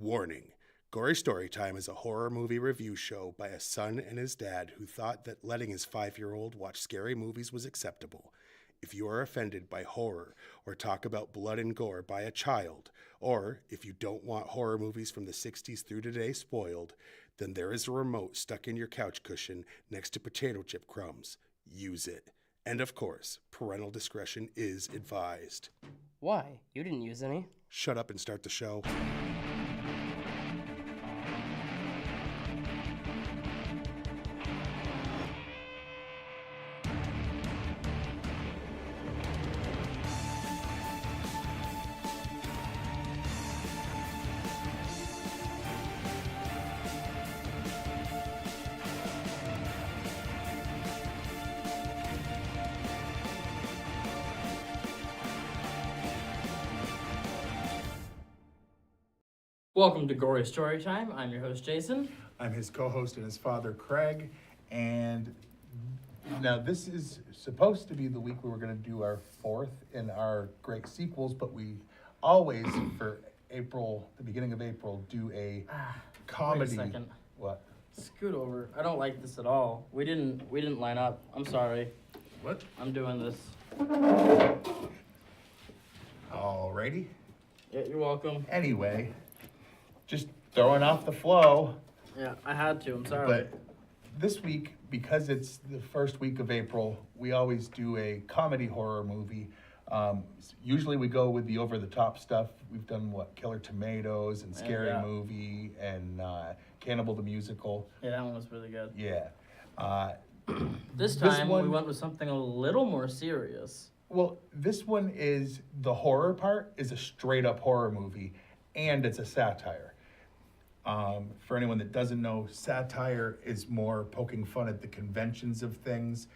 Warning. Gory Storytime is a horror movie review show by a son and his dad who thought that letting his 5-year-old watch scary movies was acceptable. If you are offended by horror or talk about blood and gore by a child, or if you don't want horror movies from the 60s through today spoiled, then there is a remote stuck in your couch cushion next to potato chip crumbs. Use it. And of course, parental discretion is advised. Why? You didn't use any. Shut up and start the show. Welcome to Gory Storytime. I'm your host, Jason. I'm his co-host and his father, Craig. And now this is supposed to be the week we were going to do our fourth in our great sequels, but we always, for April, the beginning of April, do a comedy. Wait a second. What? Scoot over. I don't like this at all. We didn't line up. I'm sorry. What? I'm doing this. Alrighty. Yeah, you're welcome. Anyway, just throwing off the flow. Yeah, I had to. I'm sorry. But this week, because it's the first week of April, we always do a comedy horror movie. Usually we go with the over-the-top stuff. We've done, Killer Tomatoes and Scary Movie and Cannibal the Musical. Yeah, that one was really good. Yeah. This time, we went with something a little more serious. Well, this one is, the horror part is a straight-up horror movie, and it's a satire. For anyone that doesn't know, satire is more poking fun at the conventions of things.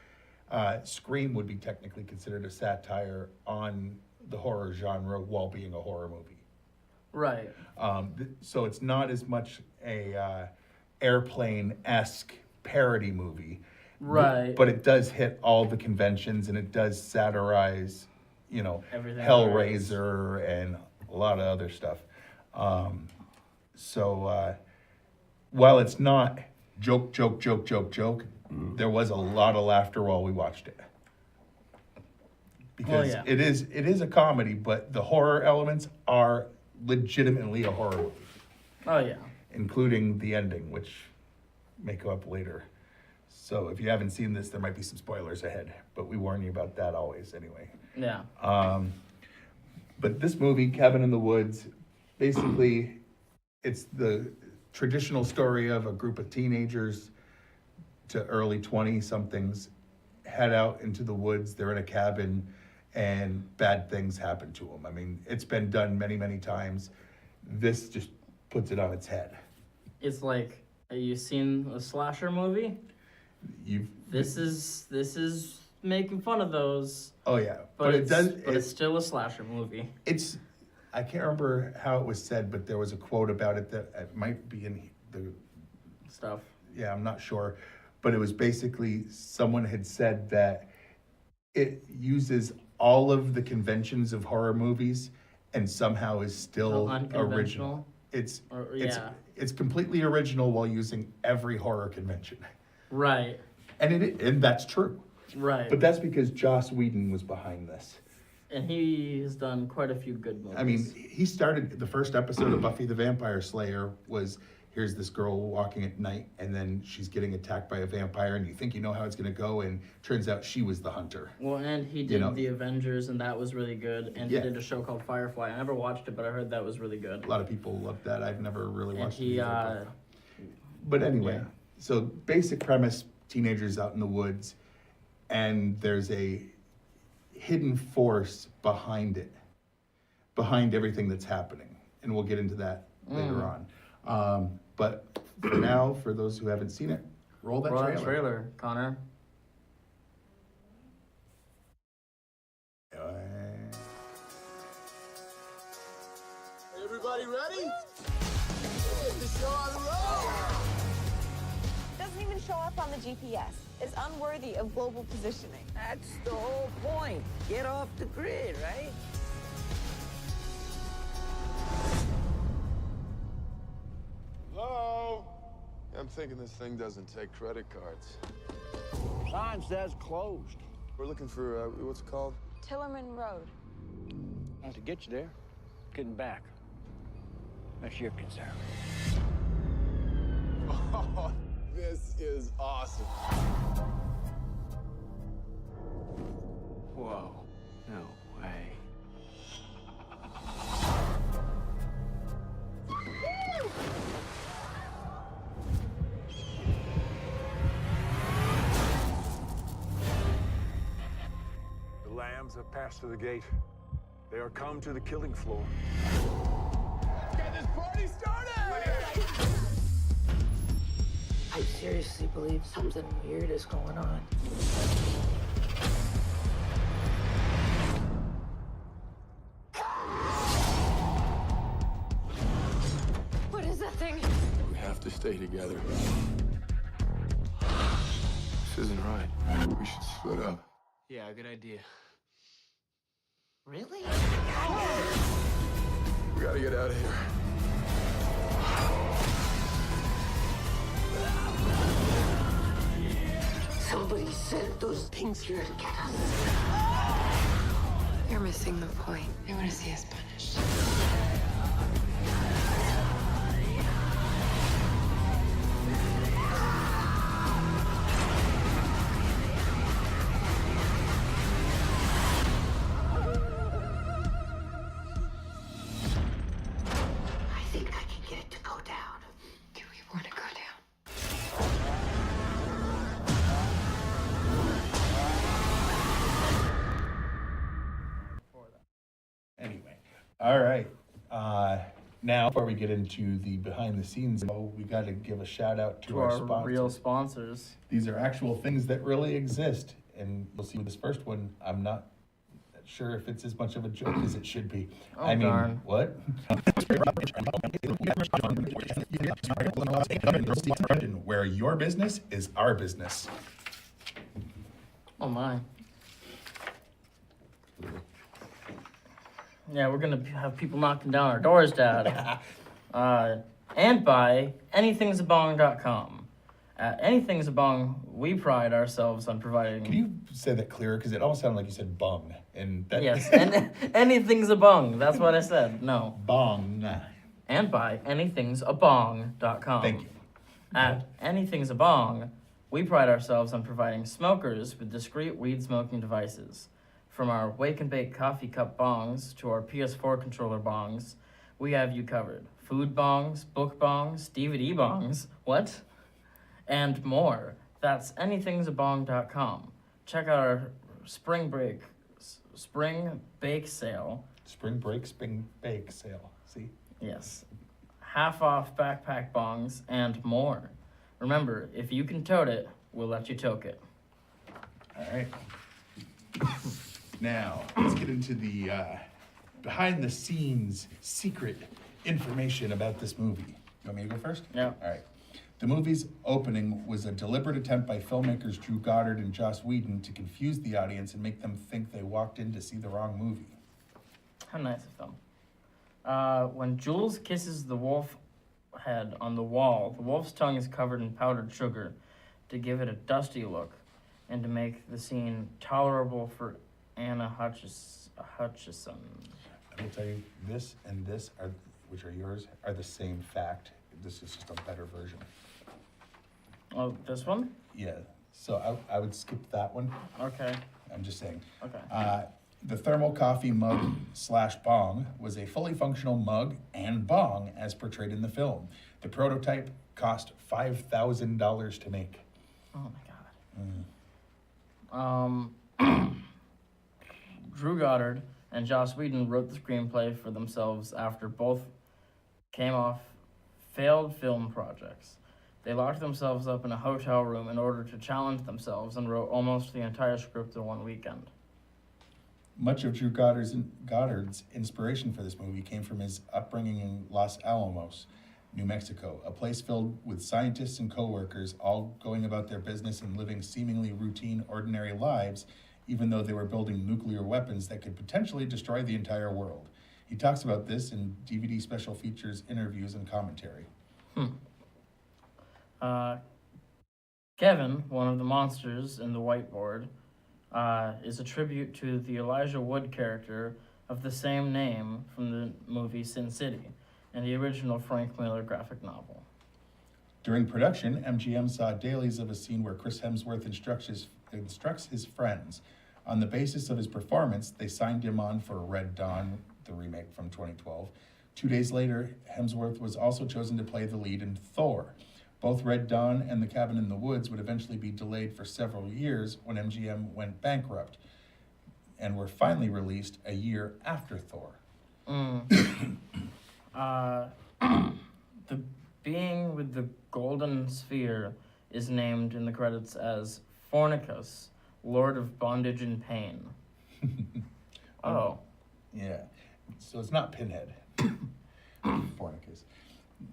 Scream would be technically considered a satire on the horror genre while being a horror movie. Right. So it's not as much a Airplane-esque parody movie. Right. But it does hit all the conventions, and it does satirize, Everything Hellraiser and a lot of other stuff. So while it's not joke, there was a lot of laughter while we watched it. Because it is a comedy, but the horror elements are legitimately a horror movie. Oh, yeah. Including the ending, which may come up later. So if you haven't seen this, there might be some spoilers ahead, but we warn you about that always anyway. Yeah. But this movie, Cabin in the Woods, basically it's the traditional story of a group of teenagers to early 20-somethings head out into the woods. They're in a cabin and bad things happen to them. I mean, it's been done many, many times. This just puts it on its head. It's like, have you seen a slasher movie? This is making fun of those. Oh yeah, but it's still a slasher movie. I can't remember how it was said, but there was a quote about it that it might be in the stuff. Yeah, I'm not sure, but it was basically someone had said that it uses all of the conventions of horror movies and somehow is still original. It's completely original while using every horror convention. Right. And that's true. Right. But that's because Joss Whedon was behind this. And he's done quite a few good movies. I mean, he started, the first episode of Buffy the Vampire Slayer was, here's this girl walking at night, and then she's getting attacked by a vampire, and you think you know how it's going to go, and turns out she was the hunter. Well, and he did The Avengers, and that was really good. And he did a show called Firefly. I never watched it, but I heard that was really good. A lot of people loved that. I've never really watched it. But anyway, so basic premise, teenagers out in the woods, and there's a hidden force behind it, behind everything that's happening. And we'll get into that later on. But for now, for those who haven't seen it, roll that trailer, Connor. Everybody ready? Get the show on the road! Doesn't even show up on the GPS. It's unworthy of global positioning. That's the whole point. Get off the grid, right? I'm thinking this thing doesn't take credit cards. Sign says closed. We're looking for, what's it called? Tillerman Road. To get you there, getting back. That's your concern. Oh, this is awesome. Whoa. No way. The lambs have passed to the gate. They are come to the killing floor. Get this party started! I seriously believe something weird is going on. What is that thing? We have to stay together. This isn't right. We should split up. Yeah, good idea. Really? We gotta get out of here. Somebody sent those things here to get us. You're missing the point. They want to see us punished. I think I can get it to go down. Do we want to go down? Anyway, all right. Now, before we get into the behind the scenes, we got to give a shout out to our sponsors. real sponsors. These are actual things that really exist, and we'll see with this first one. I'm not sure if it's as much of a joke as it should be. Oh, I mean, darn. what? Where your business is our business. Oh my. Yeah, we're gonna have people knocking down our doors, Dad. And by anythingsabong.com. At Anythingsabong, we pride ourselves on providing. Can you say that clearer? Because it almost sounded like you said bung. And that Yes, and anythingsabong. That's what I said. No. bong. And by anythingsabong.com. Thank you. At Anythingsabong, we pride ourselves on providing smokers with discreet weed smoking devices. From our wake and bake coffee cup bongs to our PS4 controller bongs, we have you covered. Food bongs, book bongs, DVD bongs, what? And more. That's anythingsabong.com. Check out our spring bake sale. Spring break, spring bake sale. See? Yes. Half off backpack bongs and more. Remember, if you can tote it, we'll let you toke it. All right. Now, let's get into the behind the scenes secret information about this movie. You want me to go first? Yeah. All right. The movie's opening was a deliberate attempt by filmmakers Drew Goddard and Joss Whedon to confuse the audience and make them think they walked in to see the wrong movie. How nice of them. When Jules kisses the wolf head on the wall, the wolf's tongue is covered in powdered sugar to give it a dusty look and to make the scene tolerable for Anna Hutchison. I will tell you, this and this, which are yours, are the same fact. This is just a better version. Oh, this one? Yeah. So I would skip that one. Okay. I'm just saying. Okay. The thermal coffee mug / bong was a fully functional mug and bong as portrayed in the film. The prototype cost $5,000 to make. Oh my god. Drew Goddard and Joss Whedon wrote the screenplay for themselves after both came off failed film projects. They locked themselves up in a hotel room in order to challenge themselves and wrote almost the entire script in one weekend. Much of Drew Goddard's inspiration for this movie came from his upbringing in Los Alamos, New Mexico, a place filled with scientists and coworkers all going about their business and living seemingly routine, ordinary lives, even though they were building nuclear weapons that could potentially destroy the entire world. He talks about this in DVD special features, interviews, and commentary. Kevin, one of the monsters in the whiteboard, is a tribute to the Elijah Wood character of the same name from the movie Sin City and the original Frank Miller graphic novel. During production, MGM saw dailies of a scene where Chris Hemsworth instructs his friends. On the basis of his performance, they signed him on for Red Dawn, the remake from 2012. 2 days later, Hemsworth was also chosen to play the lead in Thor. Both Red Dawn and The Cabin in the Woods would eventually be delayed for several years when MGM went bankrupt and were finally released a year after Thor. The being with the golden sphere is named in the credits as Fornicus, Lord of Bondage and Pain. Oh. Yeah. So it's not Pinhead. Fornicus.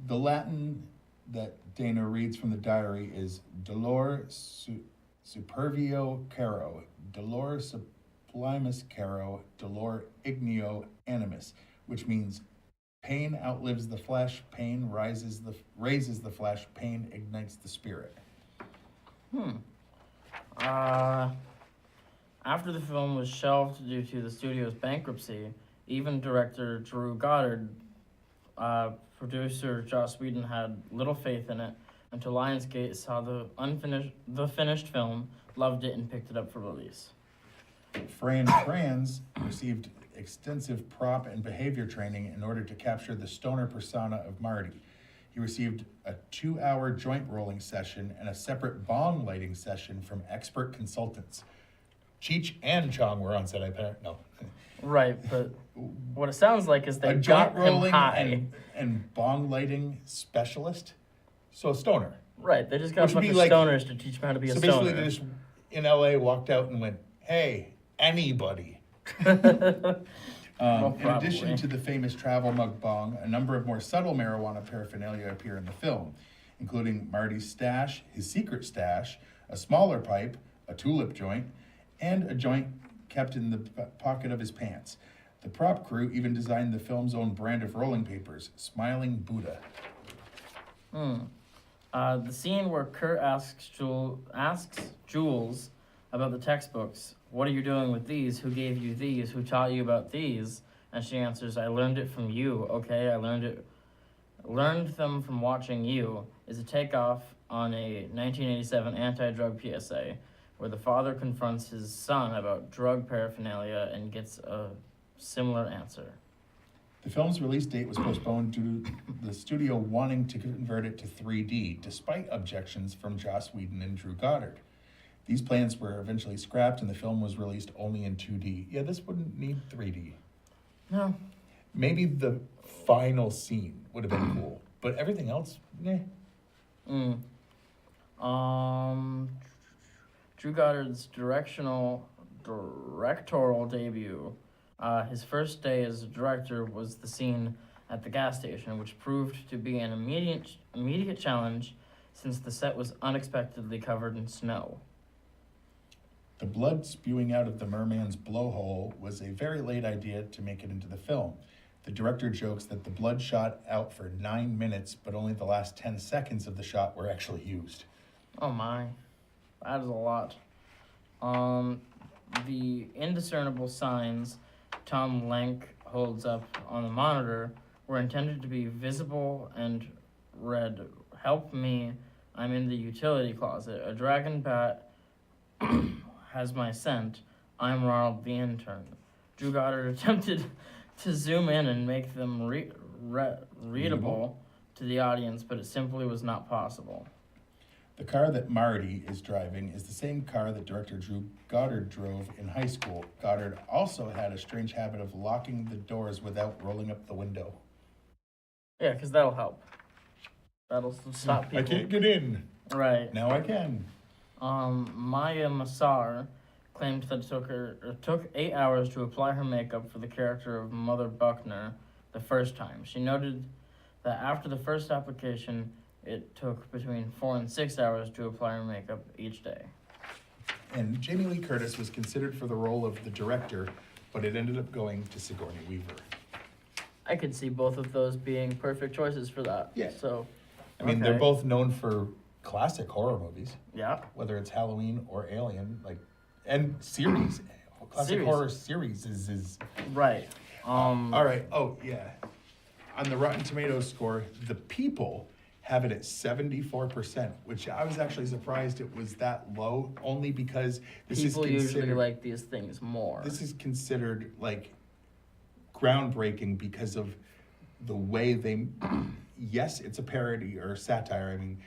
The Latin that Dana reads from the diary is dolor supervio caro, dolor sublimis caro, dolor igneo animus, which means pain outlives the flesh, pain raises the flesh, pain ignites the spirit. After the film was shelved due to the studio's bankruptcy, even director Drew Goddard, producer Joss Whedon had little faith in it until Lionsgate saw the finished film, loved it, and picked it up for release. Fran Kranz received extensive prop and behavior training in order to capture the stoner persona of Marty. He received a 2-hour joint rolling session and a separate bong lighting session from expert consultants. Cheech and Chong were on set, I bet. No. Right, but what it sounds like is they A got joint him rolling high. and bong lighting specialist. So a stoner. Right, they just got Which a would bunch be of like- stoners to teach them how to be a So stoner. basically they just in LA walked out and went, hey, anybody. Well, In addition probably. to the famous travel mug bong, a number of more subtle marijuana paraphernalia appear in the film, including Marty's stash, his secret stash, a smaller pipe, a tulip joint, and a joint kept in the pocket of his pants. The prop crew even designed the film's own brand of rolling papers, Smiling Buddha. The scene where Kurt asks Jules about the textbooks. What are you doing with these? Who gave you these? Who taught you about these? And she answers, I learned it from you. Okay, I learned them from watching you, is a takeoff on a 1987 anti-drug PSA where the father confronts his son about drug paraphernalia and gets a similar answer. The film's release date was postponed due to the studio wanting to convert it to 3D, despite objections from Joss Whedon and Drew Goddard. These plans were eventually scrapped and the film was released only in 2D. Yeah, this wouldn't need 3D. No. Maybe the final scene would have been cool, but everything else, eh. Drew Goddard's directorial debut. His first day as a director was the scene at the gas station, which proved to be an immediate challenge since the set was unexpectedly covered in snow. The blood spewing out of the merman's blowhole was a very late idea to make it into the film. The director jokes that the blood shot out for 9 minutes, but only the last 10 seconds of the shot were actually used. Oh my, that is a lot. The indiscernible signs Tom Lenk holds up on the monitor were intended to be visible and read, "Help me, I'm in the utility closet. A dragon bat has my scent. I'm Ronald the intern." Drew Goddard attempted to zoom in and make them readable to the audience, but it simply was not possible. The car that Marty is driving is the same car that director Drew Goddard drove in high school. Goddard also had a strange habit of locking the doors without rolling up the window. Yeah, because that'll help. That'll stop people. I can't get in. Right. Now I can. Maya Massar claimed that it took 8 hours to apply her makeup for the character of Mother Buckner the first time. She noted that after the first application, it took between 4 and 6 hours to apply her makeup each day. And Jamie Lee Curtis was considered for the role of the director, but it ended up going to Sigourney Weaver. I could see both of those being perfect choices for that. Yeah. So, I mean, they're both known for classic horror movies, Yeah. whether it's Halloween or Alien, like, and series. Classic Series. horror series is Right. all right. Oh yeah, on the Rotten Tomatoes score, the people have it at 74%, which I was actually surprised it was that low. Only because People usually like these things more. This is considered like groundbreaking because of the way they. Yes, it's a parody or satire. I mean,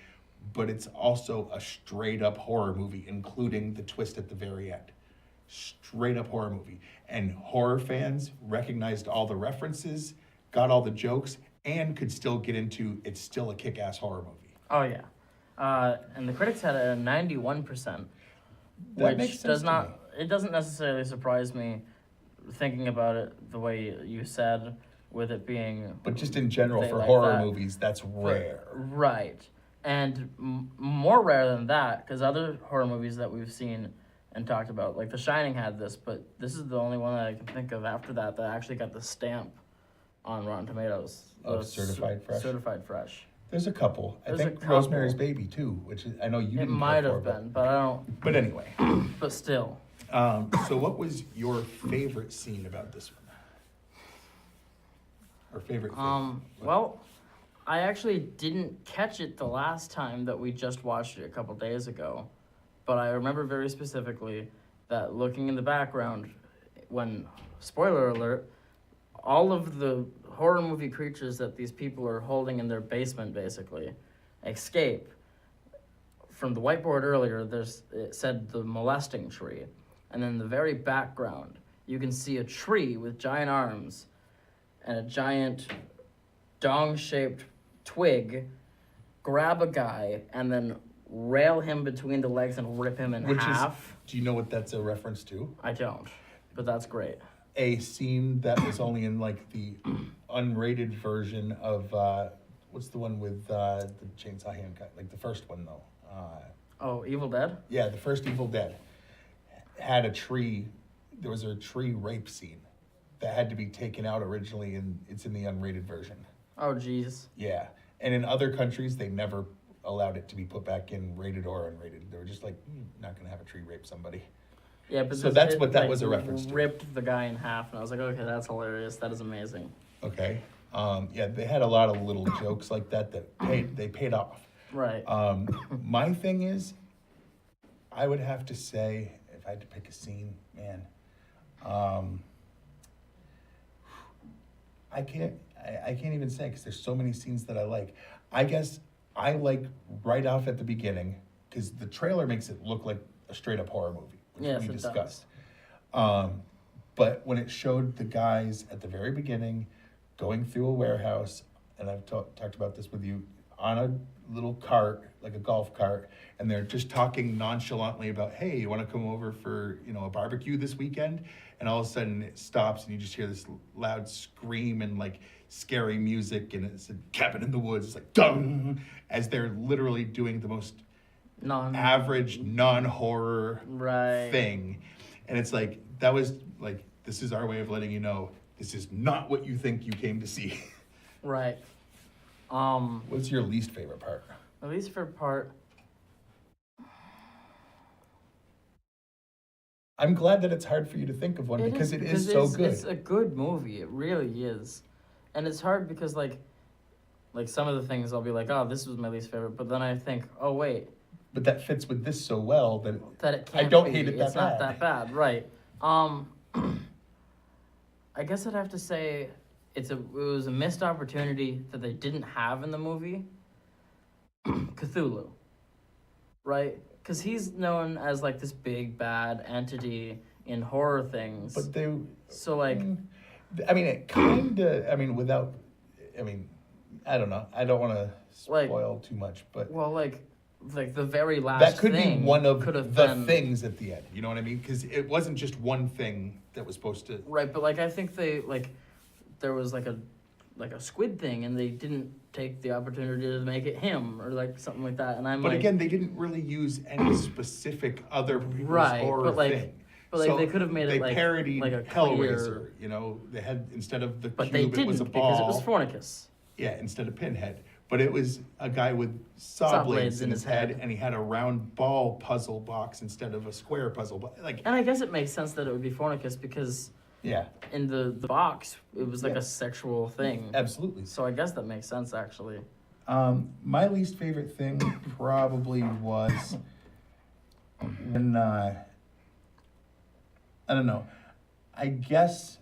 but it's also a straight up horror movie, including the twist at the very end. Straight up horror movie. And horror fans recognized all the references, got all the jokes, and could still get into it's still a kick-ass horror movie. Oh yeah, and the critics had it at 91%, That makes which sense does to not. me. It doesn't necessarily surprise me, thinking about it the way you said, with it being. But just in general, they for like horror that. movies, that's rare. Right, and more rare than that, because other horror movies that we've seen and talked about, like The Shining, had this, but this is the only one that I can think of after that that actually got the stamp on Rotten Tomatoes. Of The certified fresh? Certified fresh. There's a couple. There's I a think couple. Rosemary's Baby too, which is, I know you It didn't might care have for, been, but I don't. But anyway, But still. so what was your favorite scene about this one? Or favorite? Well, I actually didn't catch it the last time that we just watched it a couple days ago, but I remember very specifically that looking in the background, when, spoiler alert, all of the horror movie creatures that these people are holding in their basement basically escape. From the whiteboard earlier, it said the molesting tree, and in the very background, you can see a tree with giant arms and a giant dong-shaped twig grab a guy and then rail him between the legs and rip him in half. Do you know what that's a reference to? I don't, but that's great. A scene that was only in like the unrated version of what's the one with the chainsaw hand guy? Like the first one though. Oh, Evil Dead? Yeah, the first Evil Dead had a tree. There was a tree rape scene that had to be taken out originally, and it's in the unrated version. Oh, geez. Yeah, and in other countries they never allowed it to be put back in rated or unrated. They were just like, not gonna have a tree rape somebody. Yeah, but so that's what that was a reference to. Ripped the guy in half, and I was like, okay, that's hilarious. That is amazing. Okay, yeah, they had a lot of little jokes like that they paid off. Right. My thing is, I would have to say, if I had to pick a scene, man, I can't even say because there's so many scenes that I like. I guess I like right off at the beginning because the trailer makes it look like a straight up horror movie, which Yes, we it discussed. But when it showed the guys at the very beginning going through a warehouse, and I've talked about this with you, on a little cart, like a golf cart, and they're just talking nonchalantly about, hey, you want to come over for, a barbecue this weekend? And all of a sudden it stops and you just hear this loud scream and like scary music, and it's a cabin in the woods. It's like, dung, as they're literally doing the most average non-horror thing. And it's like, that was like, this is our way of letting you know, this is not what you think you came to see. Right. What's your least favorite part? My least favorite part. I'm glad that it's hard for you to think of one because it is so good. It's a good movie. It really is. And it's hard because like some of the things I'll be like, oh, this was my least favorite, but then I think, oh wait. But that fits with this so well that it can't I don't be. hate it that It's bad. not that bad, right? I guess I'd have to say it was a missed opportunity that they didn't have in the movie. Cthulhu, right? Because he's known as like this big bad entity in horror things. But so like, I mean, it kind of. I mean, without. I mean, I don't know. I don't want to spoil too much, but like the very last that could thing be one of could have the been, things at the end. You know what I mean? Because it wasn't just one thing that was supposed to. Right, but like I think there was like a squid thing, and they didn't take the opportunity to make it him or like something like that. And But again, they didn't really use any specific other people's horror thing. But like they could have made it like they parodied like a Hellraiser. clear... They had instead of the but cube, they didn't it was a ball. because it was Fornicus. Yeah, instead of Pinhead. but it was a guy with saw blades in his head, and he had a round ball puzzle box instead of a square puzzle box. Like, And I guess it makes sense that it would be Fornicus because yeah, in the box, it was like a sexual thing. absolutely. So I guess that makes sense, actually. My least favorite thing probably was when, I don't know, I guess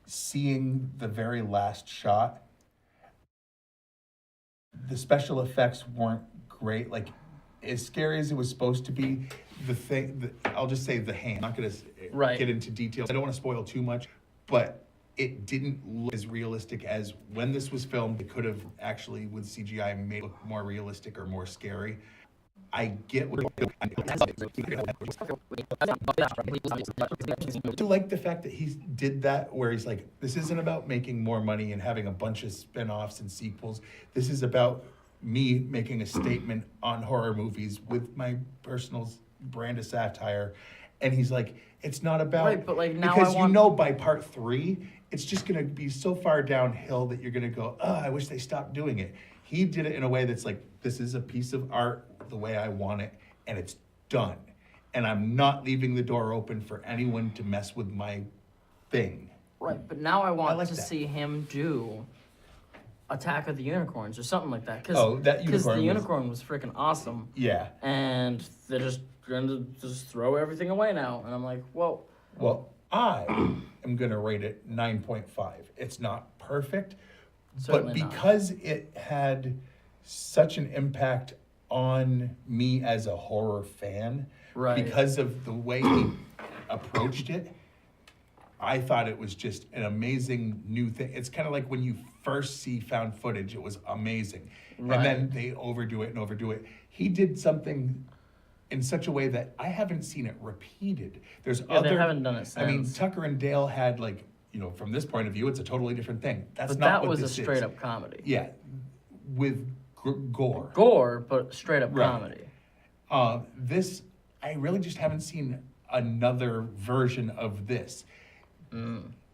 seeing the very last shot, the special effects weren't great. Like, as scary as it was supposed to be, I'll just say the hand. I'm not going to get into details. I don't want to spoil too much, but it didn't look as realistic as when this was filmed. It could have actually, with CGI, made it look more realistic or more scary. I get what I do like the fact that he did that, where he's like, this isn't about making more money and having a bunch of spin-offs and sequels. This is about me making a statement on horror movies with my personal brand of satire. And he's like, it's not about... Right, but like now because you know by part 3, it's just going to be so far downhill that you're going to go, oh, I wish they stopped doing it. He did it in a way that's like, this is a piece of art the way I want it, and it's done. And I'm not leaving the door open for anyone to mess with my thing. Right, but now I want to that. see him do Attack of the Unicorns or something like that. That Because the unicorn was freaking awesome. Yeah. And they're just going to just throw everything away now. And I'm like, whoa. Well, I am going to rate it 9.5. It's not perfect, Certainly but because it had such an impact on me as a horror fan, because of the way he approached it, I thought it was just an amazing new thing. It's kind of like when you first see found footage, it was amazing. And then they overdo it. He did something in such a way that I haven't seen it repeated. There's they haven't done it since. I mean, Tucker and Dale had, like, from this point of view, it's a totally different thing. That's but not that what was this a straight up comedy. Yeah, with gore. Gore, but straight up comedy. This, I really just haven't seen another version of this.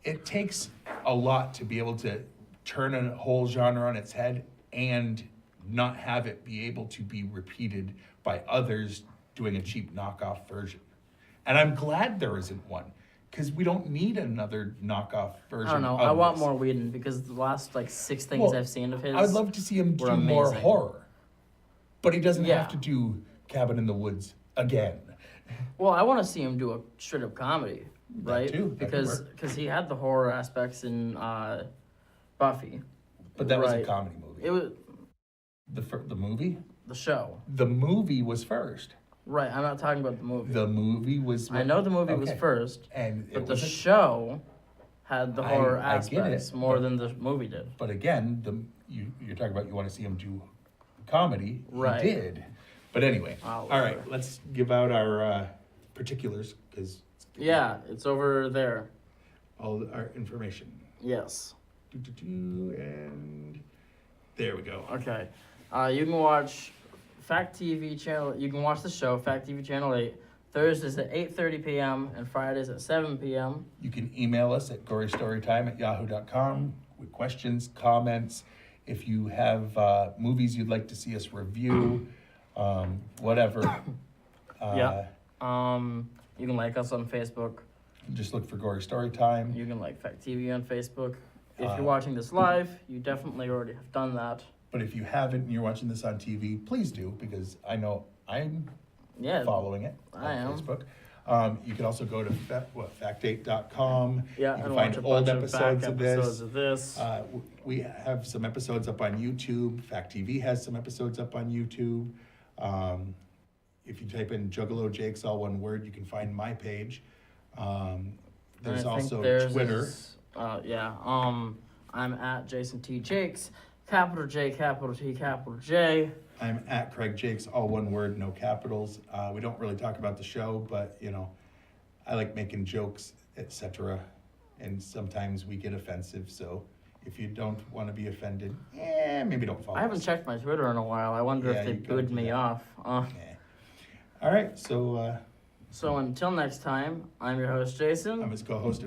It takes a lot to be able to turn a whole genre on its head and not have it be able to be repeated by others doing a cheap knockoff version. And I'm glad there isn't one, because we don't need another knockoff version. I don't know. I want more Whedon, because the last 6 things I've seen of his, I would love to see him do more horror, but he doesn't have to do Cabin in the Woods again. Well, I want to see him do a straight up comedy, right? That too. Because he had the horror aspects in Buffy. But that was a comedy movie. It was the movie? The show. The movie was first. Right, I'm not talking about the movie. The movie was... I know the movie was first, but the show had the horror aspects more than the movie did. But again, you're talking about you want to see him do comedy. Right. He did. But anyway, all right, let's give out our particulars, because... Yeah, it's over there. All our information. Yes. And there we go. Okay. You can watch Fact TV channel. You can watch the show Fact TV channel 8 Thursdays at 8:30 p.m. and Fridays at 7 p.m. You can email us at gorystorytime@yahoo.com with questions, comments. If you have movies you'd like to see us review, whatever. You can like us on Facebook. Just look for Gory Storytime. You can like Fact TV on Facebook. If you're watching this live, you definitely already have done that. But if you haven't and you're watching this on TV, please do, because I know I'm following it on Facebook. You can also go to fact8.com. Yeah, you can and find watch a old bunch episodes of back episodes of this. We have some episodes up on YouTube. Fact TV has some episodes up on YouTube. If you type in Juggalo Jakes, all one word, you can find my page. There's also Twitter. I'm at Jason T. Jakes, capital J, capital T, capital J. I'm at Craig Jakes, all one word, no capitals. We don't really talk about the show, but I like making jokes, etc. And sometimes we get offensive, so if you don't want to be offended, maybe don't follow I haven't checked my Twitter in a while. I wonder if they booed me off. All right, so until next time, I'm your host, Jason. I'm his co-host.